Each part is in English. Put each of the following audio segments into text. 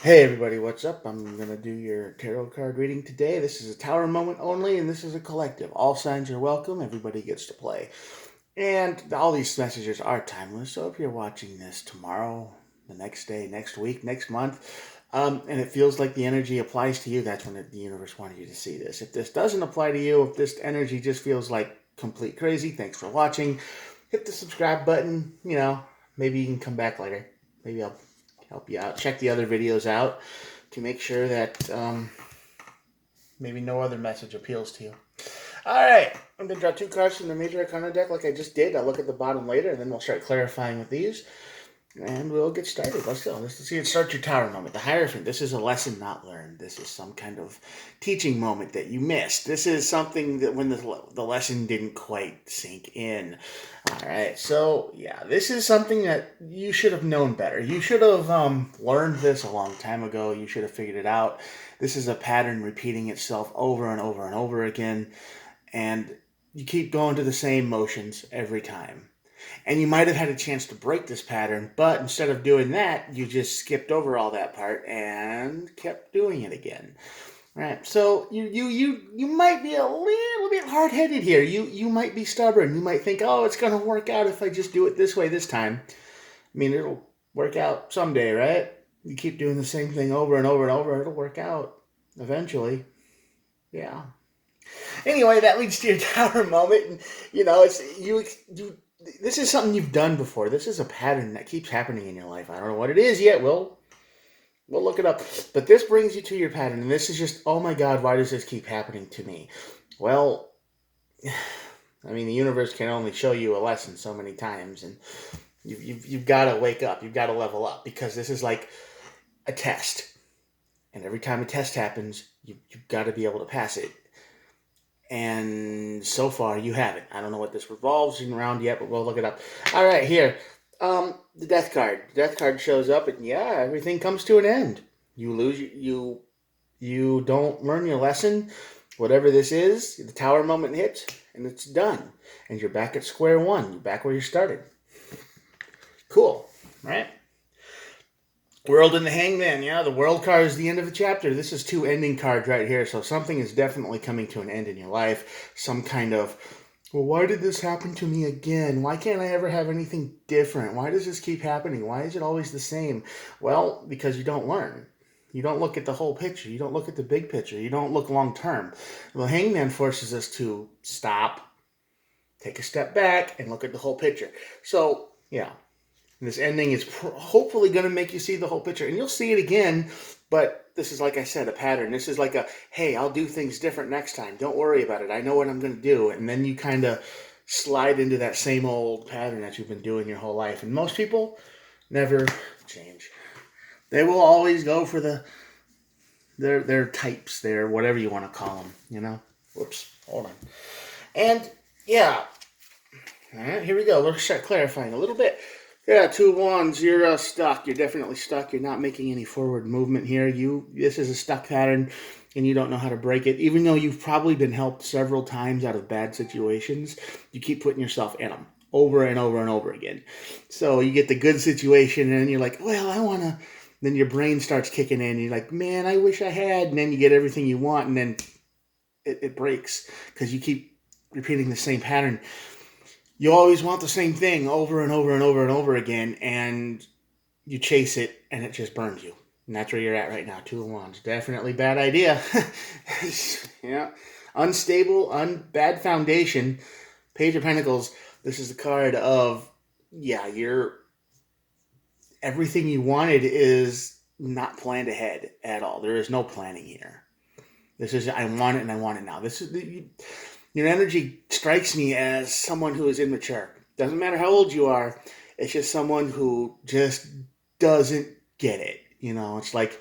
Hey everybody, what's up? I'm going to do your tarot card reading today. This is a tower moment only, and this is a collective. All signs are welcome, everybody gets to play. And all these messages are timeless, so if you're watching this tomorrow, the next day, next week, next month, and it feels like the energy applies to you, that's when the universe wanted you to see this. If this doesn't apply to you, if this energy just feels like complete crazy, thanks for watching. Hit the subscribe button, maybe you can come back later. Maybe I'll help you out. Check the other videos out to make sure that maybe no other message appeals to you. All right, I'm going to draw two cards from the Major Arcana deck like I just did. I'll look at the bottom later, and then we'll start clarifying with these. And we'll get started. Let's go. Let's see it start your tower moment. The Hierophant. This is a lesson not learned. This is some kind of teaching moment that you missed. This is something that when the lesson didn't quite sink in. All right. So, yeah, this is something that you should have known better. You should have learned this a long time ago. You should have figured it out. This is a pattern repeating itself over and over and over again. And you keep going to the same motions every time. And you might have had a chance to break this pattern, but instead of doing that, you just skipped over all that part and kept doing it again. Right. So you might be a little bit hard-headed here. You might be stubborn. You might think, "Oh, it's going to work out if I just do it this way this time." I mean, it'll work out someday, right? You keep doing the same thing over and over and over, it'll work out eventually. Yeah. Anyway, that leads to your tower moment, and it's you. This is something you've done before. This is a pattern that keeps happening in your life. I don't know what it is yet. We'll look it up. But this brings you to your pattern, and this is just, oh my God, why does this keep happening to me? Well, I mean, the universe can only show you a lesson so many times, and you've got to wake up. You've got to level up because this is like a test, and every time a test happens, you've got to be able to pass it. And so far, you haven't. I don't know what this revolves around yet, but we'll look it up. All right, here. The death card. The death card shows up, and yeah, everything comes to an end. You lose. You don't learn your lesson. Whatever this is, the tower moment hits, and it's done. And you're back at square one. You're back where you started. Cool, right? World and the Hangman. Yeah, the World card is the end of the chapter. This is two ending cards right here. So something is definitely coming to an end in your life. Some kind of, well, why did this happen to me again? Why can't I ever have anything different? Why does this keep happening? Why is it always the same? Well, because you don't learn. You don't look at the whole picture. You don't look at the big picture. You don't look long term. The Hangman forces us to stop, take a step back, and look at the whole picture. So, yeah, and this ending is hopefully going to make you see the whole picture. And you'll see it again, but this is, like I said, a pattern. This is like a, hey, I'll do things different next time. Don't worry about it. I know what I'm going to do. And then you kind of slide into that same old pattern that you've been doing your whole life. And most people never change. They will always go for their types, their whatever you want to call them, Whoops, hold on. And, yeah, all right, here we go. Let's start clarifying a little bit. Yeah, two wands. You're stuck. You're definitely stuck. You're not making any forward movement here. This is a stuck pattern, and you don't know how to break it. Even though you've probably been helped several times out of bad situations, you keep putting yourself in them over and over and over again. So you get the good situation, and you're like, well, I want to. Then your brain starts kicking in. You're like, man, I wish I had. And then you get everything you want, and then it breaks because you keep repeating the same pattern. You always want the same thing over and over and over and over again, and you chase it, and it just burns you. And that's where you're at right now. Two of Wands. Definitely bad idea. Yeah. Unstable, bad foundation. Page of Pentacles. This is the card of, yeah, everything you wanted is not planned ahead at all. There is no planning here. This is, I want it and I want it now. This is your energy strikes me as someone who is immature. Doesn't matter how old you are. It's just someone who just doesn't get it. It's like,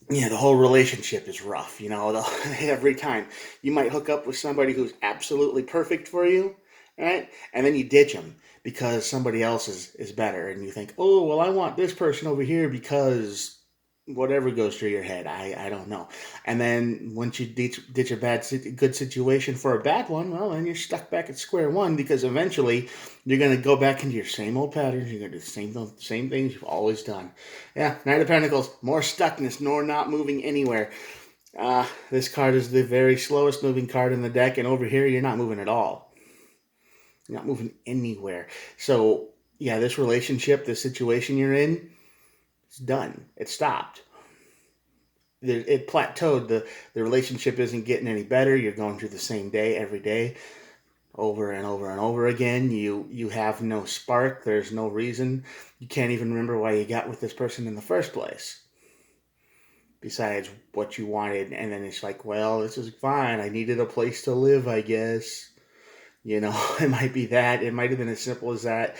the whole relationship is rough. Every time you might hook up with somebody who's absolutely perfect for you, right? And then you ditch them because somebody else is better. And you think, oh, well, I want this person over here because whatever goes through your head. I don't know. And then once you ditch a good situation for a bad one, well, then you're stuck back at square one because eventually you're going to go back into your same old patterns. You're going to do the same things you've always done. Yeah, Knight of Pentacles, more stuckness, nor not moving anywhere. This card is the very slowest moving card in the deck, and over here you're not moving at all. You're not moving anywhere. So yeah, this relationship, this situation you're in, it's done. It stopped. It plateaued. The relationship isn't getting any better. You're going through the same day every day, over and over and over again. You have no spark. There's no reason. You can't even remember why you got with this person in the first place, besides what you wanted. And then it's like, well, this is fine. I needed a place to live, I guess. It might be that. It might have been as simple as that.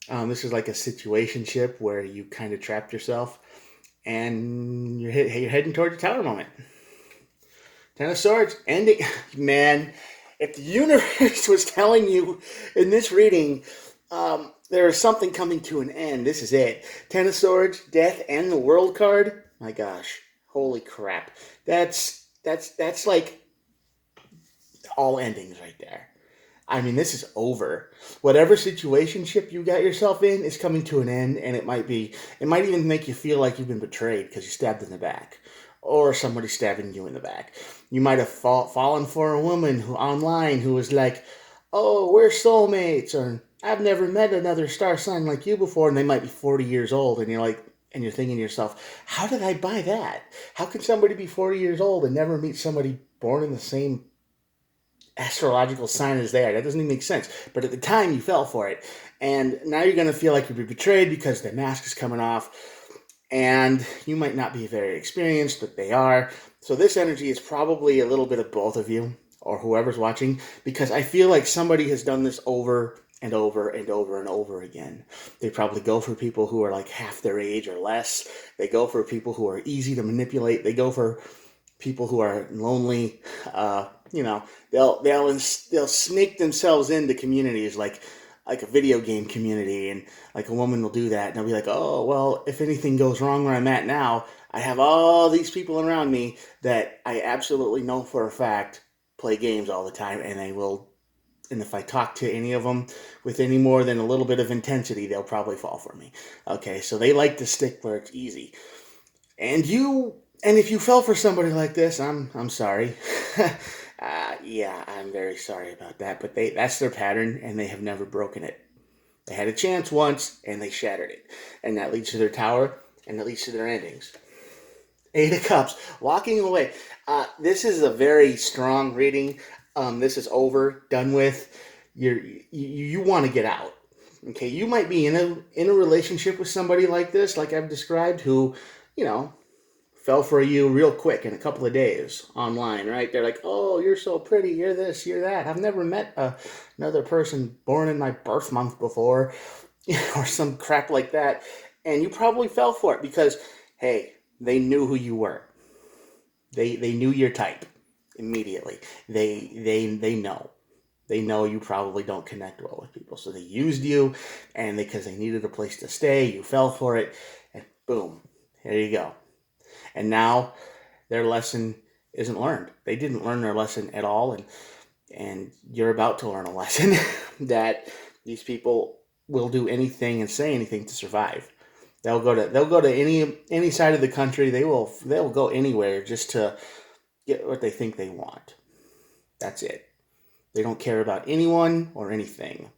This is like a situationship where you kind of trapped yourself, and you're heading toward the tower moment. Ten of Swords, ending. Man, if the universe was telling you in this reading there is something coming to an end, this is it. Ten of Swords, Death, and the World card. My gosh, holy crap! That's like all endings right there. I mean, this is over. Whatever situationship you got yourself in is coming to an end, and it might even make you feel like you've been betrayed because you stabbed in the back, or somebody stabbing you in the back. You might have fallen for a woman online who was like, "Oh, we're soulmates," or "I've never met another star sign like you before," and they might be 40 years old, and you're thinking to yourself, "How did I buy that? How can somebody be 40 years old and never meet somebody born in the same astrological sign is there? That doesn't even make sense." But at the time, you fell for it. And now you're going to feel like you're betrayed because the mask is coming off. And you might not be very experienced, but they are. So this energy is probably a little bit of both of you, or whoever's watching, because I feel like somebody has done this over and over and over and over again. They probably go for people who are like half their age or less. They go for people who are easy to manipulate. They go for people who are lonely. They'll sneak themselves into communities like a video game community, and like a woman will do that, and they'll be like, "Oh, well, if anything goes wrong where I'm at now, I have all these people around me that I absolutely know for a fact play games all the time, and they will. And if I talk to any of them with any more than a little bit of intensity, they'll probably fall for me." Okay, so they like to stick where it's easy. And if you fell for somebody like this, I'm sorry. Yeah, I'm very sorry about that. But that's their pattern, and they have never broken it. They had a chance once, and they shattered it, and that leads to their tower, and that leads to their endings. Eight of Cups, walking away. This is a very strong reading. This is over, done with. You want to get out. Okay, you might be in a relationship with somebody like this, like I've described, who, fell for you real quick in a couple of days online, right? They're like, "Oh, you're so pretty, you're this, you're that. I've never met another person born in my birth month before," or some crap like that. And you probably fell for it because, hey, they knew who you were. They knew your type immediately. They know. They know you probably don't connect well with people. So they used you, and because they needed a place to stay, you fell for it, and boom, here you go. And now their lesson isn't learned. They didn't learn their lesson at all, and you're about to learn a lesson that these people will do anything and say anything to survive. They'll go to any side of the country. They'll go anywhere just to get what they think they want. That's it. They don't care about anyone or anything.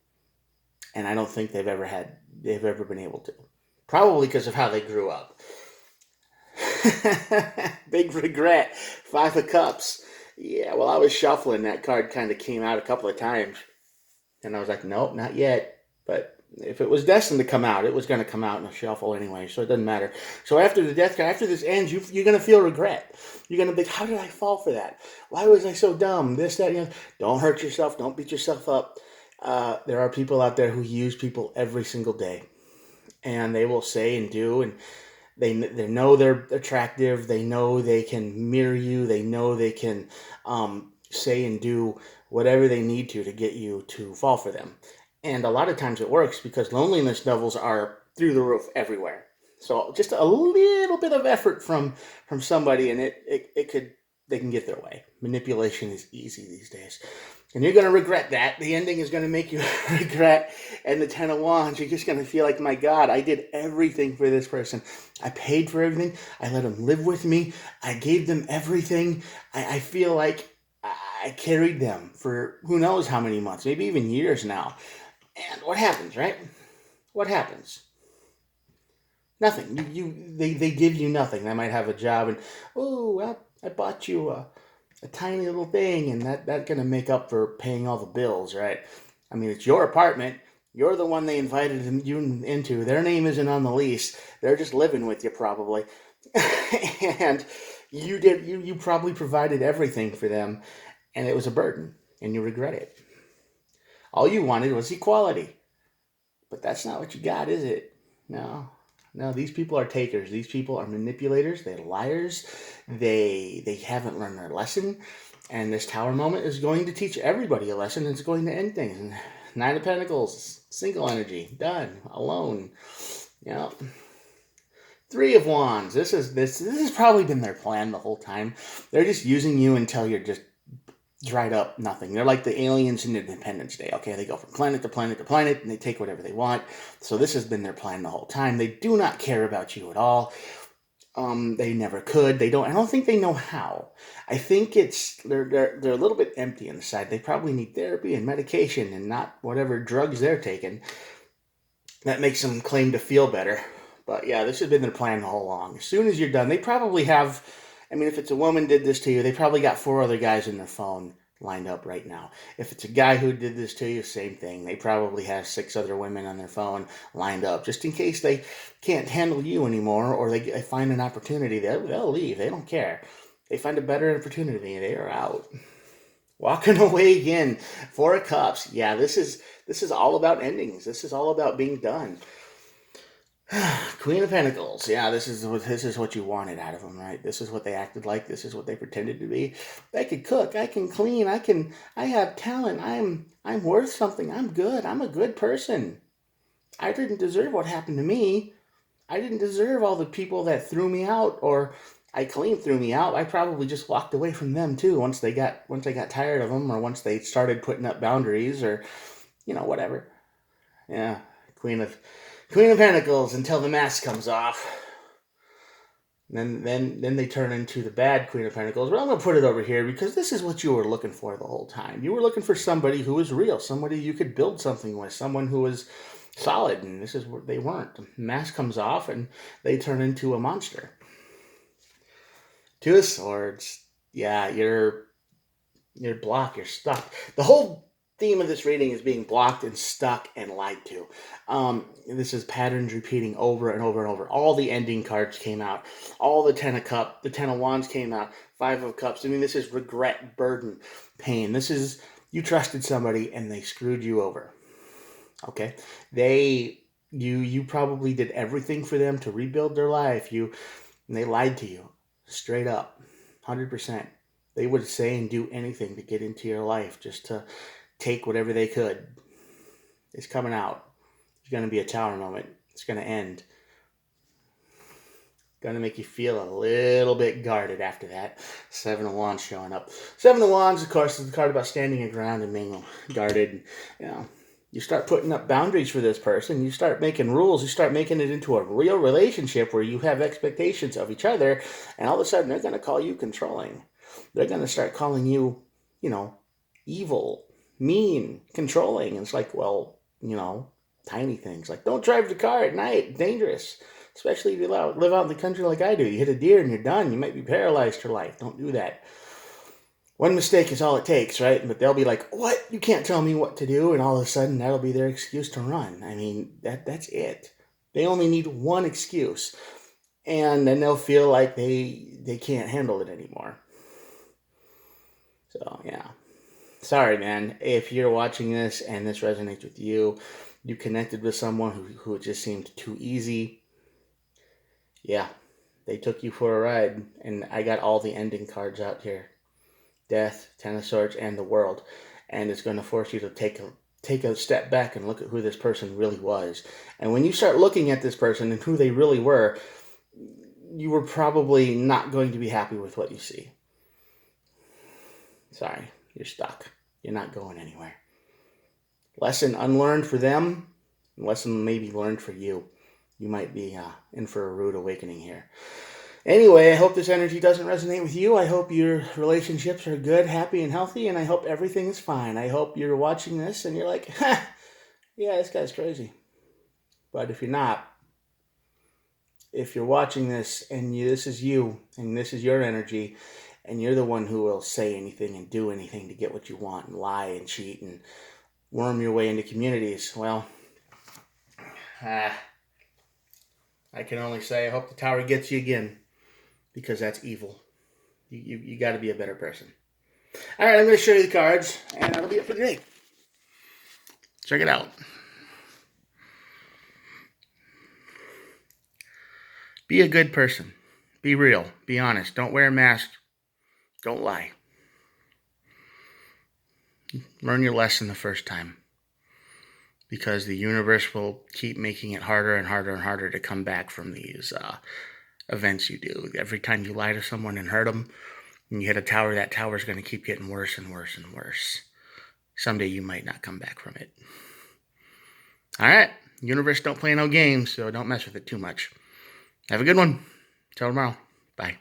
And I don't think they've ever been able to. Probably because of how they grew up. Big regret. Five of Cups. Yeah, well, I was shuffling. That card kind of came out a couple of times. And I was like, nope, not yet. But if it was destined to come out, it was going to come out in a shuffle anyway, so it doesn't matter. So after the death card, after this ends, you're going to feel regret. You're going to think, how did I fall for that? Why was I so dumb? This, that, Don't hurt yourself. Don't beat yourself up. There are people out there who use people every single day. And they will say and do, and they know they're attractive. They know they can mirror you. They know they can say and do whatever they need to get you to fall for them. And a lot of times it works because loneliness levels are through the roof everywhere. So just a little bit of effort from somebody, and it could they can get their way. Manipulation is easy these days. And you're going to regret that. The ending is going to make you regret. And the Ten of Wands, you're just going to feel like, my God, I did everything for this person. I paid for everything. I let them live with me. I gave them everything. I feel like I carried them for who knows how many months, maybe even years now. And what happens, right? What happens? Nothing. They give you nothing. They might have a job, and oh, well, I bought you a tiny little thing, and that's gonna make up for paying all the bills, right? I mean, it's your apartment. You're the one they invited you into. Their name isn't on the lease. They're just living with you probably, and you probably provided everything for them, and it was a burden, and you regret it. All you wanted was equality, but that's not what you got, is it? No. No, these people are takers. These people are manipulators. They're liars. They haven't learned their lesson. And this tower moment is going to teach everybody a lesson. It's going to end things. And Nine of Pentacles, single energy, done, alone. You know, Three of Wands. This has probably been their plan the whole time. They're just using you until you're just dried up nothing. They're like the aliens in Independence Day. Okay, they go from planet to planet to planet, and they take whatever they want. So this has been their plan the whole time. They do not care about you at all. They never could. They don't. I don't think they know how. I think they're a little bit empty inside. They probably need therapy and medication, and not whatever drugs they're taking. That makes them claim to feel better. But yeah, this has been their plan all along. As soon as you're done, they probably have. I mean, if it's a woman did this to you, they probably got 4 other guys in their phone lined up right now. If it's a guy who did this to you, same thing. They probably have 6 other women on their phone lined up just in case they can't handle you anymore, or they find an opportunity. They'll leave. They don't care. They find a better opportunity. They are out. Walking away again. 4 of Cups. Yeah, this is all about endings. This is all about being done. Queen of Pentacles. Yeah, this is what you wanted out of them, right? This is what they acted like. This is what they pretended to be. I could cook. I can clean. I have talent. I'm worth something. I'm good. I'm a good person. I didn't deserve what happened to me. I didn't deserve all the people that threw me out, or I claim threw me out. I probably just walked away from them too once they got tired of them, or once they started putting up boundaries, or whatever. Yeah, Queen of Pentacles until the mask comes off. Then they turn into the bad Queen of Pentacles. Well, I'm going to put it over here because this is what you were looking for the whole time. You were looking for somebody who was real, somebody you could build something with, someone who was solid, and this is what they weren't. The mask comes off and they turn into a monster. 2 of Swords. Yeah, you're blocked. You're stuck. The whole theme of this reading is being blocked and stuck and lied to. This is patterns repeating over and over and over. All the ending cards came out. All the 10 of Cups, the 10 of Wands came out. 5 of Cups. I mean, this is regret, burden, pain. This is you trusted somebody and they screwed you over. Okay, you probably did everything for them to rebuild their life. And they lied to you, straight up, 100%. They would say and do anything to get into your life, just to take whatever they could. It's coming out. It's going to be a tower moment. It's going to end. Going to make you feel a little bit guarded after that. 7 of Wands showing up. 7 of Wands, of course, is the card about standing your ground and being guarded. You start putting up boundaries for this person. You start making rules. You start making it into a real relationship where you have expectations of each other. And all of a sudden, they're going to call you controlling. They're going to start calling you, evil, mean, controlling. And it's like, well, tiny things. Like, don't drive the car at night. Dangerous. Especially if you live out in the country like I do. You hit a deer and you're done. You might be paralyzed for life. Don't do that. One mistake is all it takes, right? But they'll be like, what? You can't tell me what to do. And all of a sudden, that'll be their excuse to run. I mean, that's it. They only need one excuse. And then they'll feel like they can't handle it anymore. So, yeah. Sorry, man. If you're watching this and this resonates with you, you connected with someone who it just seemed too easy. Yeah. They took you for a ride. And I got all the ending cards out here. Death, 10 of Swords, and the World. And it's going to force you to take take a step back and look at who this person really was. And when you start looking at this person and who they really were, you were probably not going to be happy with what you see. Sorry, you're stuck. You're not going anywhere. Lesson unlearned for them, lesson maybe learned for you. You might be in for a rude awakening here. Anyway, I hope this energy doesn't resonate with you. I hope your relationships are good, happy, and healthy, and I hope everything is fine. I hope you're watching this and you're like, ha, yeah, this guy's crazy. But if you're not, if you're watching this and this is you and this is your energy and you're the one who will say anything and do anything to get what you want and lie and cheat and worm your way into communities, well, I can only say I hope the tower gets you again, because that's evil. You got to be a better person. All right, I'm going to show you the cards, and that'll be it for today. Check it out. Be a good person. Be real. Be honest. Don't wear a mask. Don't lie. Learn your lesson the first time, because the universe will keep making it harder and harder and harder to come back from these events you do. Every time you lie to someone and hurt them, and you hit a tower, that tower is going to keep getting worse and worse and worse. Someday you might not come back from it. All right. Universe don't play no games, so don't mess with it too much. Have a good one. Till tomorrow. Bye.